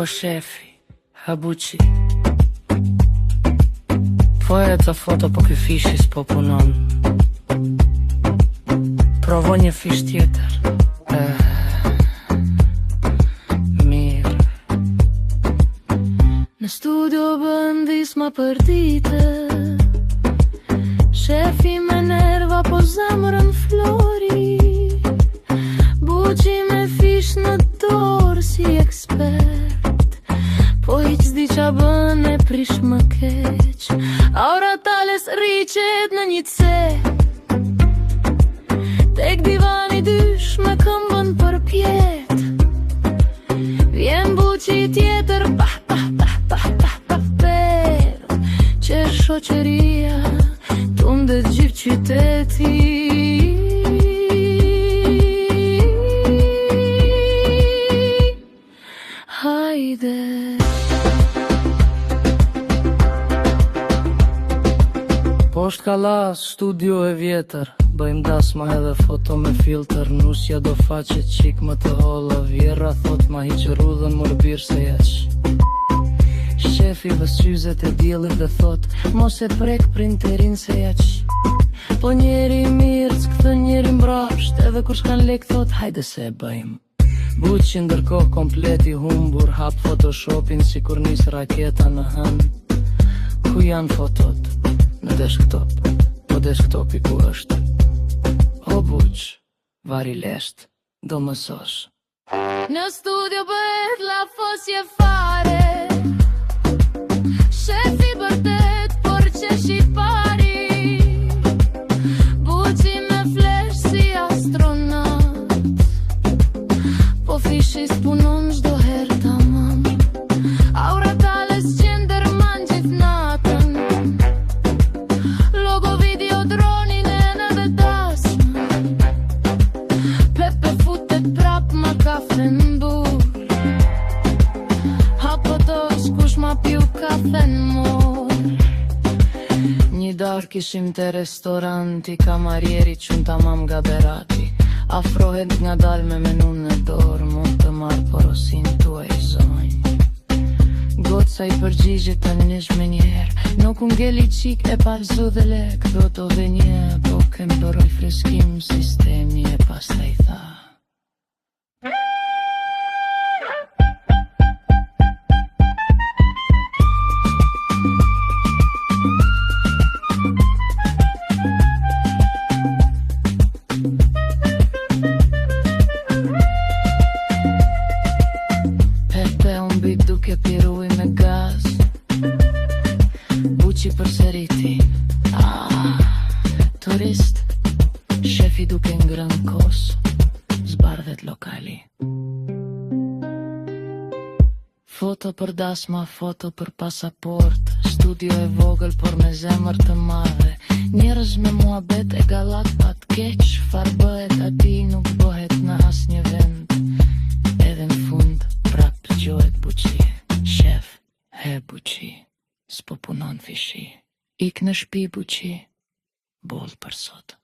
shefi, habuqi. Po e të foto po ky fishi s'po punon. Provo një fish tjetër. Mirë. Në studio bën dhisma për dite. Shefi me nerva po zemrën flori. Buqi me fish në dorë si ekspert. Po i s'di qa bën e prish më keq. Aura tales rriqet në një ce. Tek divani dysh me këmbën për pjet. Vjen buqi tjetër që shoqeria tundet gjithë qyteti. Hajde Poshtë kalas, studio e vjetër. Bëjmë dasma edhe foto me filter. Nusja do faqe qik më të holla. Vjera thot ma hiq rudhën morbir se jeq. Shefi vë syzet e djelit dhe thot mos e prek printerin se jeq. Po njeri mirë, s'këthë njeri mbrasht. Edhe kur shkan lek thot hajde se e bëjmë. Buqi ndërkoh komplet i humbur. Hap photoshopin si kur nis raketa në hën. Ku janë fotot? Në desktop. Po desktopi ku është? O buq, vari lesht, do mësosh. Në studio bëhet la fosje fare. Shefi bërtet, por që shqipari. Buqi me flesh si astronaut. Po fishi s'punon çdo herë tamam. Aura tales qender man gjithë natën. Logo video dronin e në dhe dasmën. Pepe futet prap ma kafe n'bur. Hapo tos kush ma piu kafe n'mor. Një darë kishim të restoranti. Kamarjeri qun tamam gaberati. Afrohet nga dal me menun në dorë. Mund të marrë porosin tuaj zonj. Goca i përgjigjet të nish me njerë. Nuk ngeli qik e palzu dhe lek. Do të venje, po kem përoj freskim sistemi e pas të i tha. Duke piruj me gaz. Buqi përseriti. Turist. Shefi duke ngrën kos. Zbardhet lokali. Foto për dasma, foto për pasaport. Studio e vogël por me zemër të madhe. Njerëz me muhabet e galak pat keq. Far bëhet ati nuk bëhet në asnjë vend. Edhe në fund prap gjohet buqi. Shef, he buqi. S'po punon fishi. Ik në shpi buqi. Boll për sot.